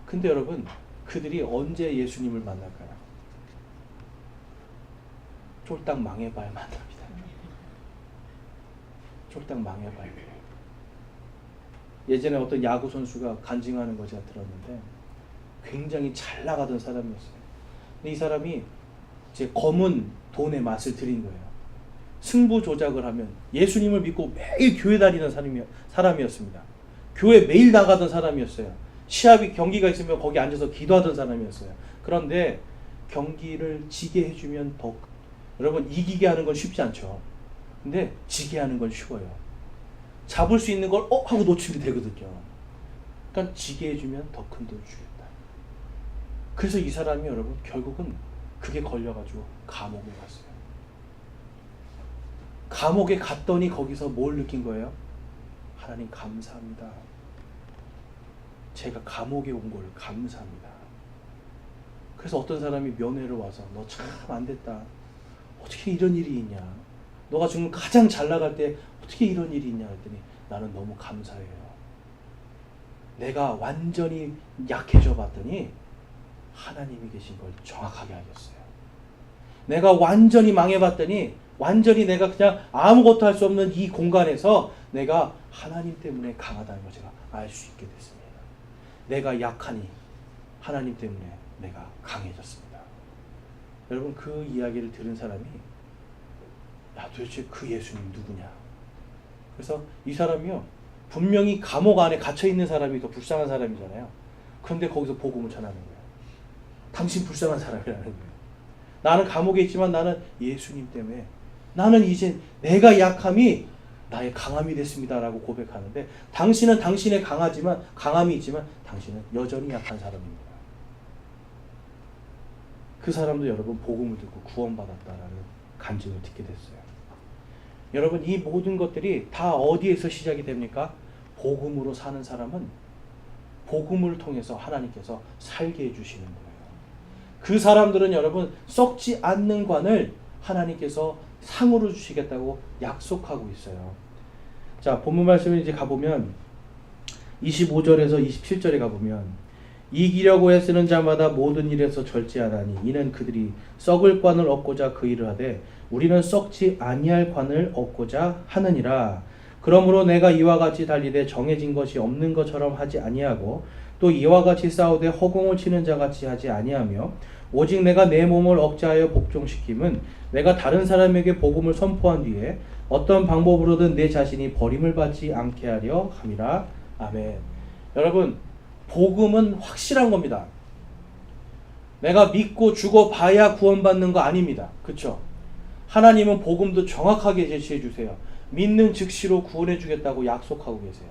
근데 여러분, 그들이 언제 예수님을 만날까요? 쫄딱 망해봐야 만납니다. 쫄딱 망해봐야 돼요. 예전에 어떤 야구 선수가 간증하는 거 제가 들었는데 굉장히 잘 나가던 사람이었어요. 근데 이 사람이 이제 검은 돈의 맛을 들인 거예요. 승부 조작을 하면 예수님을 믿고 매일 교회 다니는 사람이었습니다. 교회 매일 나가던 사람이었어요. 시합이 경기가 있으면 거기 앉아서 기도하던 사람이었어요. 그런데 경기를 지게 해주면 여러분, 이기게 하는 건 쉽지 않죠. 근데 지게 하는 건 쉬워요. 잡을 수 있는 걸 하고 놓치면 되거든요. 그러니까 지게 해주면 더 큰 돈 주겠다. 그래서 이 사람이 여러분 결국은 그게 걸려가지고 감옥에 갔어요. 감옥에 갔더니 거기서 뭘 느낀 거예요? 하나님 감사합니다. 제가 감옥에 온 걸 감사합니다. 그래서 어떤 사람이 면회를 와서 너 참 안 됐다. 어떻게 이런 일이 있냐. 너가 지금 가장 잘 나갈 때 어떻게 이런 일이 있냐 했더니 나는 너무 감사해요. 내가 완전히 약해져 봤더니 하나님이 계신 걸 정확하게 알겠어요. 내가 완전히 망해봤더니 완전히 내가 그냥 아무것도 할 수 없는 이 공간에서 내가 하나님 때문에 강하다는 걸 제가 알 수 있게 됐습니다. 내가 약하니 하나님 때문에 내가 강해졌습니다. 여러분, 그 이야기를 들은 사람이 야, 도대체 그 예수님 누구냐? 그래서 이 사람이요, 분명히 감옥 안에 갇혀있는 사람이 더 불쌍한 사람이잖아요. 그런데 거기서 복음을 전하는 거예요. 당신 불쌍한 사람이라는 거예요. 나는 감옥에 있지만 나는 예수님 때문에 나는 이제 내가 약함이 나의 강함이 됐습니다라고 고백하는데 당신은 당신의 강함이 있지만 당신은 여전히 약한 사람입니다. 그 사람도 여러분 복음을 듣고 구원받았다라는 간증을 듣게 됐어요. 여러분, 이 모든 것들이 다 어디에서 시작이 됩니까? 복음으로 사는 사람은 복음을 통해서 하나님께서 살게 해주시는 거예요. 그 사람들은 여러분 썩지 않는 관을 하나님께서 상으로 주시겠다고 약속하고 있어요. 자, 본문 말씀을 이제 가보면 25절에서 27절에 가보면 이기려고 애쓰는 자마다 모든 일에서 절제하나니 이는 그들이 썩을 관을 얻고자 그 일을 하되 우리는 썩지 아니할 관을 얻고자 하느니라. 그러므로 내가 이와 같이 달리되 정해진 것이 없는 것처럼 하지 아니하고 또 이와 같이 싸우되 허공을 치는 자같이 하지 아니하며 오직 내가 내 몸을 억제하여 복종시킴은 내가 다른 사람에게 복음을 선포한 뒤에 어떤 방법으로든 내 자신이 버림을 받지 않게 하려 함이라. 아멘. 여러분, 복음은 확실한 겁니다. 내가 믿고 죽어봐야 구원받는 거 아닙니다. 그렇죠? 하나님은 복음도 정확하게 제시해 주세요. 믿는 즉시로 구원해 주겠다고 약속하고 계세요.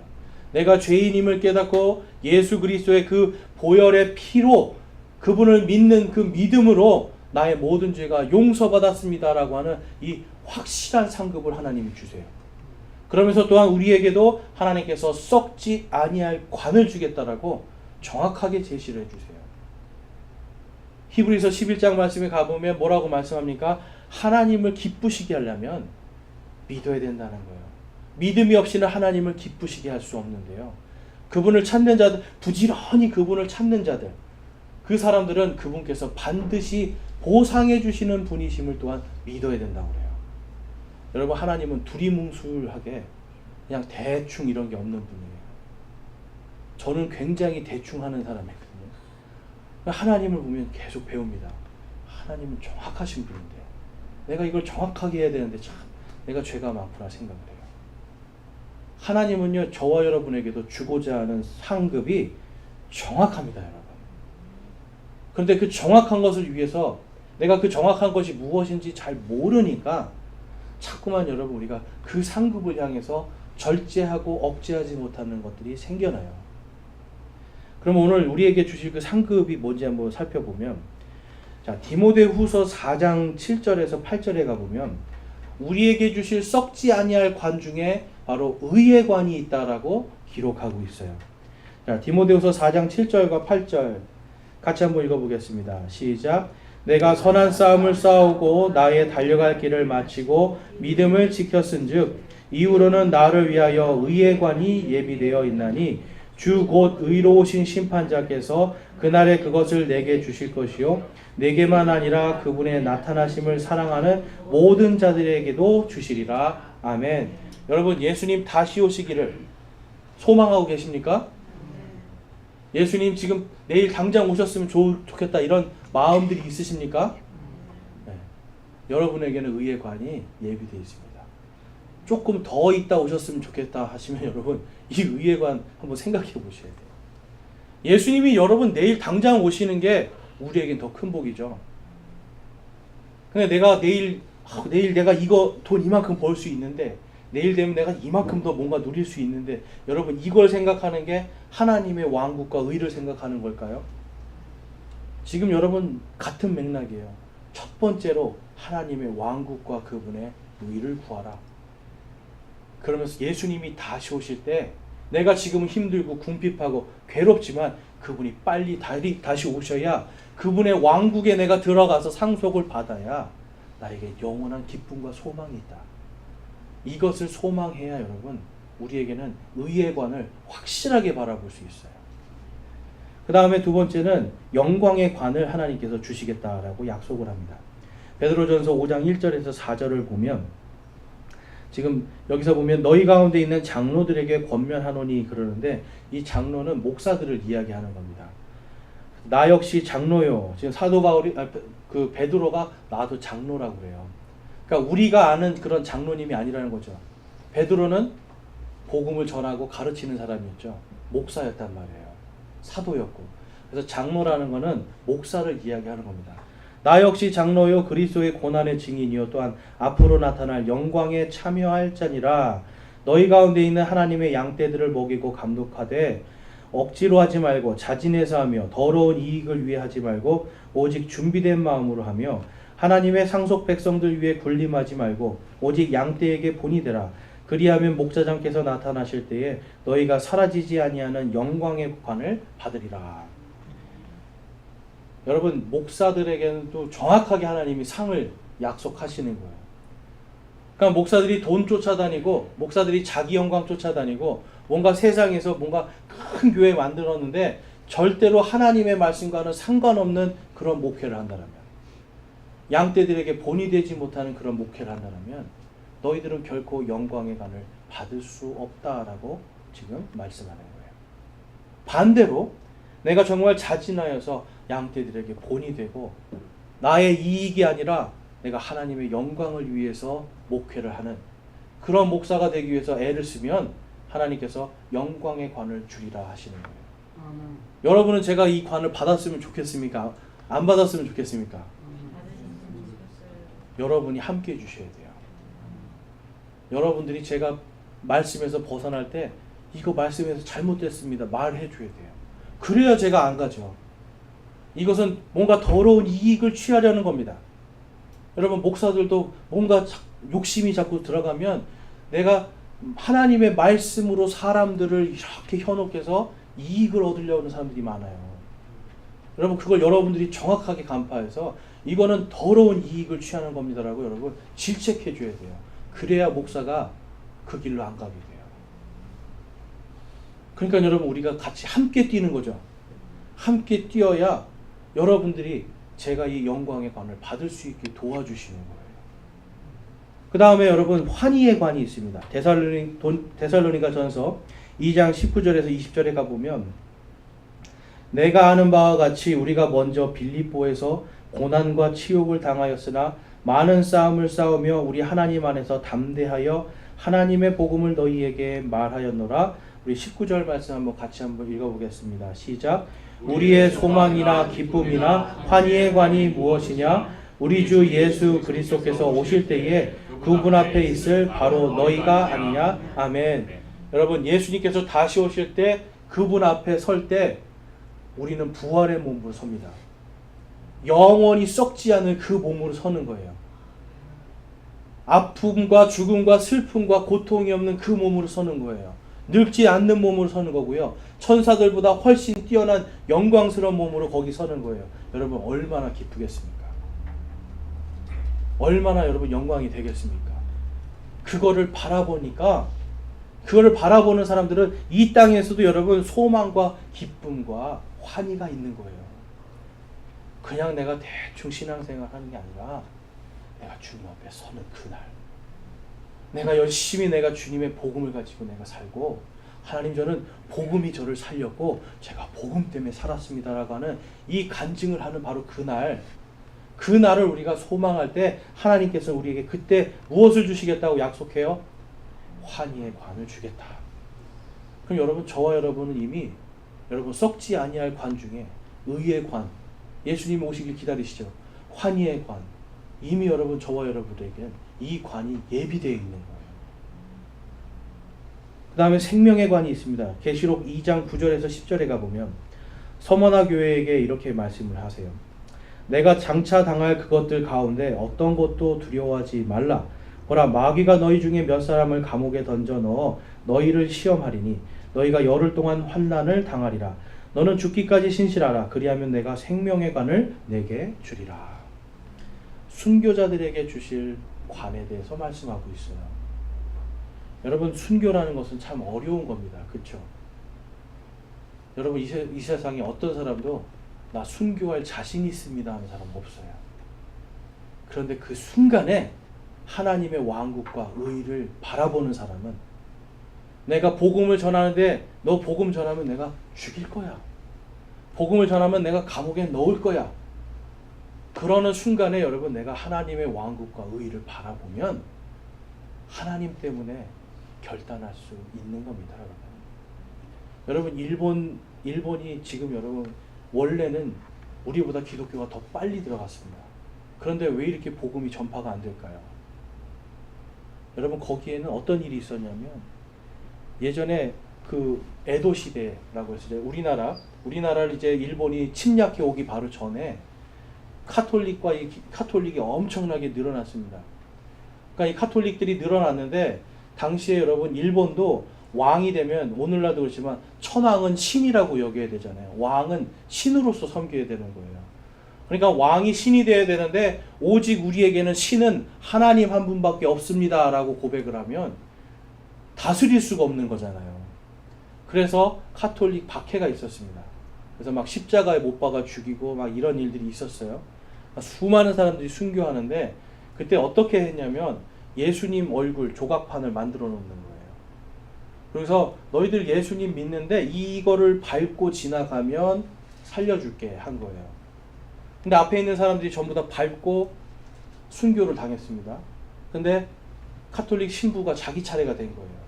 내가 죄인임을 깨닫고 예수 그리스도의 그 보혈의 피로 그분을 믿는 그 믿음으로 나의 모든 죄가 용서받았습니다라고 하는 이 확실한 상급을 하나님이 주세요. 그러면서 또한 우리에게도 하나님께서 썩지 아니할 관을 주겠다라고 정확하게 제시를 해주세요. 히브리서 11장 말씀에 가보면 뭐라고 말씀합니까? 하나님을 기쁘시게 하려면 믿어야 된다는 거예요. 믿음이 없이는 하나님을 기쁘시게 할 수 없는데요. 그분을 찾는 자들, 부지런히 그분을 찾는 자들, 그 사람들은 그분께서 반드시 보상해 주시는 분이심을 또한 믿어야 된다고 그래요. 여러분, 하나님은 두리뭉술하게 그냥 대충 이런 게 없는 분이에요. 저는 굉장히 대충 하는 사람이거든요. 하나님을 보면 계속 배웁니다. 하나님은 정확하신 분인데 내가 이걸 정확하게 해야 되는데 참 내가 죄가 많구나 생각을 해요. 하나님은요, 저와 여러분에게도 주고자 하는 상급이 정확합니다, 여러분. 그런데 그 정확한 것을 위해서 내가 그 정확한 것이 무엇인지 잘 모르니까 자꾸만 여러분 우리가 그 상급을 향해서 절제하고 억제하지 못하는 것들이 생겨나요. 그럼 오늘 우리에게 주실 그 상급이 뭔지 한번 살펴보면, 자, 디모데후서 4장 7절에서 8절에 가보면 우리에게 주실 썩지 아니할 관 중에 바로 의의 관이 있다라고 기록하고 있어요. 자, 디모데후서 4장 7절과 8절 같이 한번 읽어보겠습니다. 시작. 내가 선한 싸움을 싸우고 나의 달려갈 길을 마치고 믿음을 지켰은즉 이후로는 나를 위하여 의의 관이 예비되어 있나니 주 곧 의로우신 심판자께서 그날에 그것을 내게 주실 것이요 내게만 아니라 그분의 나타나심을 사랑하는 모든 자들에게도 주시리라. 아멘. 여러분, 예수님 다시 오시기를 소망하고 계십니까? 예수님 지금 내일 당장 오셨으면 좋겠다 이런 마음들이 있으십니까? 네. 여러분에게는 의의 관이 예비되어 있습니다. 조금 더 있다 오셨으면 좋겠다 하시면 여러분 이 의의 관 한번 생각해 보셔야 돼요. 예수님이 여러분 내일 당장 오시는 게 우리에겐 더 큰 복이죠. 근데 내가 내일 내가 이거 돈 이만큼 벌 수 있는데 내일 되면 내가 이만큼 더 뭔가 누릴 수 있는데 여러분 이걸 생각하는 게 하나님의 왕국과 의를 생각하는 걸까요? 지금 여러분 같은 맥락이에요. 첫 번째로 하나님의 왕국과 그분의 의를 구하라. 그러면서 예수님이 다시 오실 때 내가 지금 힘들고 궁핍하고 괴롭지만 그분이 빨리 다시 오셔야 그분의 왕국에 내가 들어가서 상속을 받아야 나에게 영원한 기쁨과 소망이 있다. 이것을 소망해야 여러분 우리에게는 의의 관을 확실하게 바라볼 수 있어요. 그 다음에 두 번째는 영광의 관을 하나님께서 주시겠다라고 약속을 합니다. 베드로전서 5장 1절에서 4절을 보면 지금 여기서 보면 너희 가운데 있는 장로들에게 권면하노니 그러는데 이 장로는 목사들을 이야기하는 겁니다. 나 역시 장로요. 지금 사도 바울이 그 베드로가 나도 장로라고 그래요. 그러니까 우리가 아는 그런 장로님이 아니라는 거죠. 베드로는 복음을 전하고 가르치는 사람이었죠. 목사였단 말이에요. 사도였고. 그래서 장로라는 거는 목사를 이야기하는 겁니다. 나 역시 장로요 그리스도의 고난의 증인이요 또한 앞으로 나타날 영광에 참여할 자니라. 너희 가운데 있는 하나님의 양떼들을 먹이고 감독하되 억지로 하지 말고 자진해서 하며 더러운 이익을 위해 하지 말고 오직 준비된 마음으로 하며 하나님의 상속 백성들 위해 군림하지 말고 오직 양떼에게 본이 되라. 그리하면 목자장께서 나타나실 때에 너희가 사라지지 아니하는 영광의 관을 받으리라. 여러분 목사들에게는 또 정확하게 하나님이 상을 약속하시는 거예요. 그러니까 목사들이 돈 쫓아다니고 목사들이 자기 영광 쫓아다니고 뭔가 세상에서 뭔가 큰 교회 만들었는데 절대로 하나님의 말씀과는 상관없는 그런 목회를 한다면, 양떼들에게 본이 되지 못하는 그런 목회를 한다면 너희들은 결코 영광의 관을 받을 수 없다라고 지금 말씀하는 거예요. 반대로 내가 정말 자진하여서 양떼들에게 본이 되고 나의 이익이 아니라 내가 하나님의 영광을 위해서 목회를 하는 그런 목사가 되기 위해서 애를 쓰면 하나님께서 영광의 관을 주리라 하시는 거예요. 여러분은 제가 이 관을 받았으면 좋겠습니까? 안 받았으면 좋겠습니까? 여러분이 함께 해주셔야 돼요. 여러분들이 제가 말씀에서 벗어날 때 이거 말씀에서 잘못됐습니다. 말해줘야 돼요. 그래야 제가 안 가죠. 이것은 뭔가 더러운 이익을 취하려는 겁니다. 여러분 목사들도 뭔가 욕심이 자꾸 들어가면 내가 하나님의 말씀으로 사람들을 이렇게 현혹해서 이익을 얻으려는 사람들이 많아요. 여러분 그걸 여러분들이 정확하게 간파해서 이거는 더러운 이익을 취하는 겁니다라고 여러분 질책해 줘야 돼요. 그래야 목사가 그 길로 안 가게 돼요. 그러니까 여러분 우리가 같이 함께 뛰는 거죠. 함께 뛰어야 여러분들이 제가 이 영광의 관을 받을 수 있게 도와주시는 거예요. 그 다음에 여러분 환희의 관이 있습니다. 데살로니가 전서 2장 19절에서 20절에 가보면 내가 아는 바와 같이 우리가 먼저 빌립보에서 고난과 치욕을 당하였으나 많은 싸움을 싸우며 우리 하나님 안에서 담대하여 하나님의 복음을 너희에게 말하였노라. 우리 19절 말씀 한번 같이 한번 읽어보겠습니다. 시작. 우리의 소망이나 기쁨이나 환희의 관이 무엇이냐? 우리 주 예수 그리스도께서 오실 때에 그분 앞에 있을 바로 너희가 아니냐? 아멘. 여러분 예수님께서 다시 오실 때 그분 앞에 설 때 우리는 부활의 몸으로 섭니다. 영원히 썩지 않을 그 몸으로 서는 거예요. 아픔과 죽음과 슬픔과 고통이 없는 그 몸으로 서는 거예요. 늙지 않는 몸으로 서는 거고요. 천사들보다 훨씬 뛰어난 영광스러운 몸으로 거기 서는 거예요. 여러분 얼마나 기쁘겠습니까? 얼마나 여러분 영광이 되겠습니까? 그거를 바라보니까 그거를 바라보는 사람들은 이 땅에서도 여러분 소망과 기쁨과 환희가 있는 거예요. 그냥 내가 대충 신앙생활 하는 게 아니라 내가 주님 앞에 서는 그날 내가 열심히 내가 주님의 복음을 가지고 내가 살고 하나님 저는 복음이 저를 살렸고 제가 복음 때문에 살았습니다라고 하는 이 간증을 하는 바로 그날을 우리가 소망할 때 하나님께서 우리에게 그때 무엇을 주시겠다고 약속해요? 환희의 관을 주겠다. 그럼 여러분 저와 여러분은 이미 여러분 썩지 아니할 관 중에 의의 관 예수님 오시길 기다리시죠. 환희의 관 이미 여러분 저와 여러분에게는 이 관이 예비되어 있는 거예요. 그 다음에 생명의 관이 있습니다. 계시록 2장 9절에서 10절에 가보면 서머나 교회에게 이렇게 말씀을 하세요. 내가 장차 당할 그것들 가운데 어떤 것도 두려워하지 말라. 보라 마귀가 너희 중에 몇 사람을 감옥에 던져 넣어 너희를 시험하리니 너희가 열흘 동안 환난을 당하리라. 너는 죽기까지 신실하라. 그리하면 내가 생명의 관을 내게 주리라. 순교자들에게 주실 관에 대해서 말씀하고 있어요. 여러분 순교라는 것은 참 어려운 겁니다. 그렇죠? 여러분 이 세상에 어떤 사람도 나 순교할 자신 있습니다 하는 사람 없어요. 그런데 그 순간에 하나님의 왕국과 의를 바라보는 사람은 내가 복음을 전하는데 너 복음 전하면 내가 죽일 거야. 복음을 전하면 내가 감옥에 넣을 거야. 그러는 순간에 여러분 내가 하나님의 왕국과 의를 바라보면 하나님 때문에 결단할 수 있는 겁니다. 여러분 일본이 지금 여러분 원래는 우리보다 기독교가 더 빨리 들어갔습니다. 그런데 왜 이렇게 복음이 전파가 안 될까요? 여러분 거기에는 어떤 일이 있었냐면 예전에 그 에도 시대라고 해서 우리나라를 이제 일본이 침략해 오기 바로 전에 카톨릭이 엄청나게 늘어났습니다. 그러니까 이 카톨릭들이 늘어났는데 당시에 여러분 일본도 왕이 되면 오늘날도 그렇지만 천황은 신이라고 여겨야 되잖아요. 왕은 신으로서 섬겨야 되는 거예요. 그러니까 왕이 신이 되어야 되는데 오직 우리에게는 신은 하나님 한 분밖에 없습니다 라고 고백을 하면 다스릴 수가 없는 거잖아요. 그래서 카톨릭 박해가 있었습니다. 그래서 막 십자가에 못 박아 죽이고 막 이런 일들이 있었어요. 수많은 사람들이 순교하는데 그때 어떻게 했냐면 예수님 얼굴 조각판을 만들어 놓는 거예요. 그래서 너희들 예수님 믿는데 이거를 밟고 지나가면 살려줄게 한 거예요. 근데 앞에 있는 사람들이 전부 다 밟고 순교를 당했습니다. 근데 카톨릭 신부가 자기 차례가 된 거예요.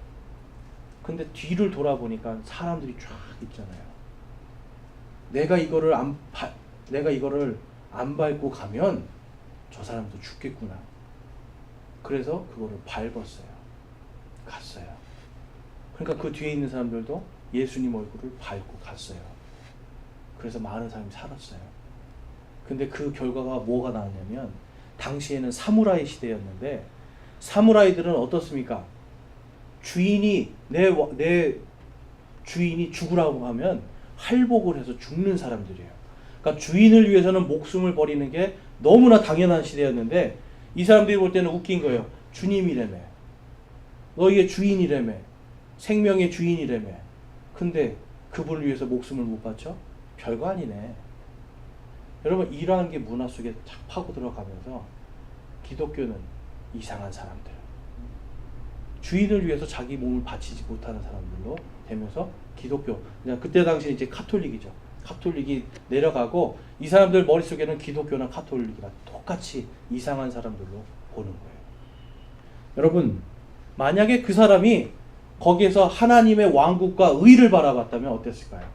근데 뒤를 돌아보니까 사람들이 쫙 있잖아요. 내가 이거를 안 밟고 가면 저 사람도 죽겠구나. 그래서 그거를 밟았어요. 갔어요. 그러니까 그 뒤에 있는 사람들도 예수님 얼굴을 밟고 갔어요. 그래서 많은 사람이 살았어요. 근데 그 결과가 뭐가 나왔냐면 당시에는 사무라이 시대였는데 사무라이들은 어떻습니까? 내 주인이 죽으라고 하면 할복을 해서 죽는 사람들이에요. 그러니까 주인을 위해서는 목숨을 버리는 게 너무나 당연한 시대였는데 이 사람들이 볼 때는 웃긴 거예요. 주님이라며. 너희의 주인이라며. 생명의 주인이라며. 근데 그분을 위해서 목숨을 못 바쳐? 별거 아니네. 여러분 이러한 게 문화 속에 착 파고 들어가면서 기독교는 이상한 사람들, 주인을 위해서 자기 몸을 바치지 못하는 사람들로 되면서 기독교, 그냥 그때 당시 이제 카톨릭이죠. 카톨릭이 내려가고 이 사람들 머릿속에는 기독교나 카톨릭이랑 똑같이 이상한 사람들로 보는 거예요. 여러분 만약에 그 사람이 거기에서 하나님의 왕국과 의를 바라봤다면 어땠을까요?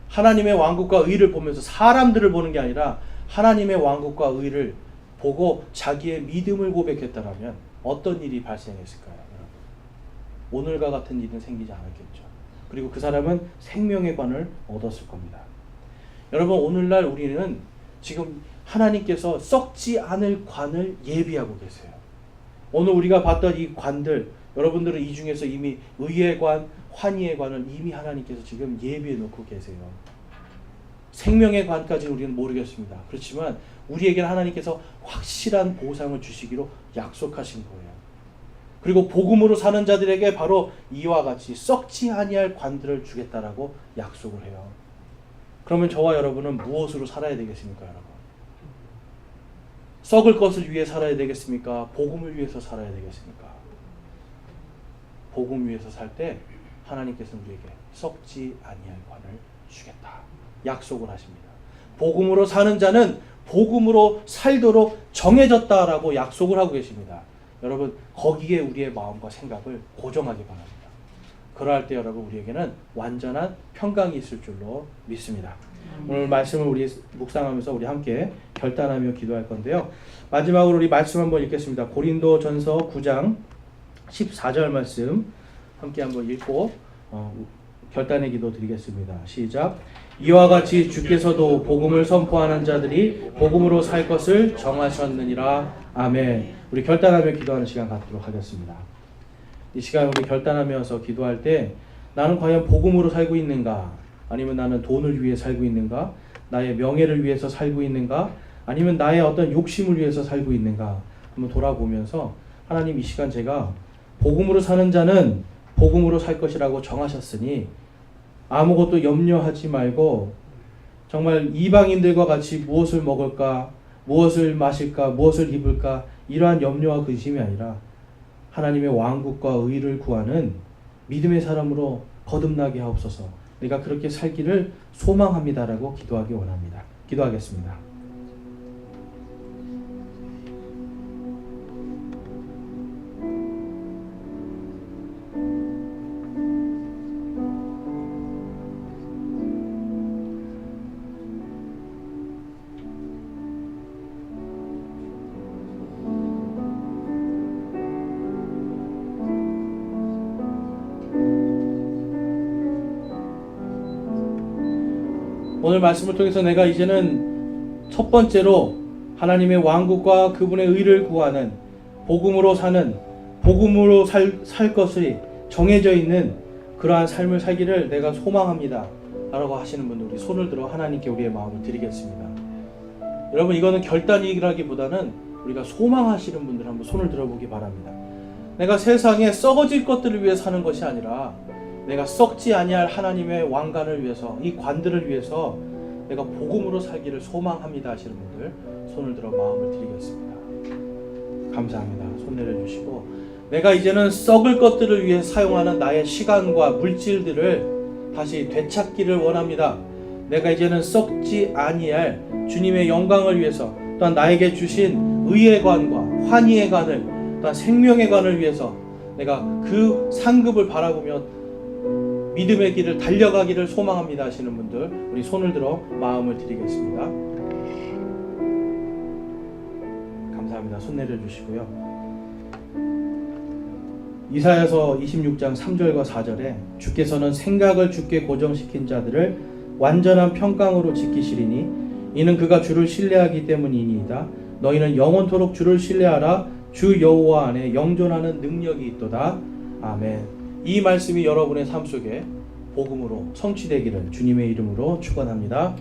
하나님의 왕국과 의를 보면서 사람들을 보는 게 아니라 하나님의 왕국과 의를 보고 자기의 믿음을 고백했다면 어떤 일이 발생했을까요? 여러분? 오늘과 같은 일은 생기지 않았겠죠. 그리고 그 사람은 생명의 관을 얻었을 겁니다. 여러분 오늘날 우리는 지금 하나님께서 썩지 않을 관을 예비하고 계세요. 오늘 우리가 봤던 이 관들, 여러분들은 이 중에서 이미 의의 관, 환희의 관을 이미 하나님께서 지금 예비해 놓고 계세요. 생명의 관까지는 우리는 모르겠습니다. 그렇지만 우리에게는 하나님께서 확실한 보상을 주시기로 약속하신 거예요. 그리고 복음으로 사는 자들에게 바로 이와 같이 썩지 아니할 관들을 주겠다라고 약속을 해요. 그러면 저와 여러분은 무엇으로 살아야 되겠습니까, 여러분? 썩을 것을 위해 살아야 되겠습니까? 복음을 위해서 살아야 되겠습니까? 복음 위해서 살 때 하나님께서는 우리에게 썩지 아니할 관을 주겠다 약속을 하십니다. 복음으로 사는 자는 복음으로 살도록 정해졌다라고 약속을 하고 계십니다. 여러분 거기에 우리의 마음과 생각을 고정하기 바랍니다. 그러할 때 여러분 우리에게는 완전한 평강이 있을 줄로 믿습니다. 오늘 말씀을 우리 묵상하면서 우리 함께 결단하며 기도할 건데요. 마지막으로 우리 말씀 한번 읽겠습니다. 고린도전서 9장 14절 말씀 함께 한번 읽고 결단의 기도 드리겠습니다. 시작. 이와 같이 주께서도 복음을 선포하는 자들이 복음으로 살 것을 정하셨느니라. 아멘. 우리 결단하며 기도하는 시간 갖도록 하겠습니다. 이 시간 우리 결단하면서 기도할 때 나는 과연 복음으로 살고 있는가? 아니면 나는 돈을 위해 살고 있는가? 나의 명예를 위해서 살고 있는가? 아니면 나의 어떤 욕심을 위해서 살고 있는가? 한번 돌아보면서 하나님 이 시간 제가 복음으로 사는 자는 복음으로 살 것이라고 정하셨으니 아무것도 염려하지 말고 정말 이방인들과 같이 무엇을 먹을까, 무엇을 마실까, 무엇을 입을까 이러한 염려와 근심이 아니라 하나님의 왕국과 의를 구하는 믿음의 사람으로 거듭나게 하옵소서. 내가 그렇게 살기를 소망합니다라고 기도하기 원합니다. 기도하겠습니다. 오늘 말씀을 통해서 내가 이제는 첫 번째로 하나님의 왕국과 그분의 의를 구하는 복음으로 사는 복음으로 살 것이 정해져 있는 그러한 삶을 살기를 내가 소망합니다 라고 하시는 분들 우리 손을 들어 하나님께 우리의 마음을 드리겠습니다. 여러분 이거는 결단이라기보다는 우리가 소망하시는 분들 한번 손을 들어보기 바랍니다. 내가 세상에 썩어질 것들을 위해 사는 것이 아니라 내가 썩지 아니할 하나님의 왕관을 위해서 이 관들을 위해서 내가 복음으로 살기를 소망합니다 하시는 분들 손을 들어 마음을 드리겠습니다. 감사합니다. 손 내려주시고 내가 이제는 썩을 것들을 위해 사용하는 나의 시간과 물질들을 다시 되찾기를 원합니다. 내가 이제는 썩지 아니할 주님의 영광을 위해서 또한 나에게 주신 의의 관과 환희의 관을 또한 생명의 관을 위해서 내가 그 상급을 바라보며 믿음의 길을 달려가기를 소망합니다 하시는 분들 우리 손을 들어 마음을 드리겠습니다. 감사합니다. 손 내려주시고요. 이사야서 26장 3절과 4절에 주께서는 생각을 주께 고정시킨 자들을 완전한 평강으로 지키시리니 이는 그가 주를 신뢰하기 때문이니이다. 너희는 영원토록 주를 신뢰하라. 주 여호와 안에 영존하는 능력이 있도다. 아멘. 이 말씀이 여러분의 삶 속에 복음으로 성취되기를 주님의 이름으로 축원합니다.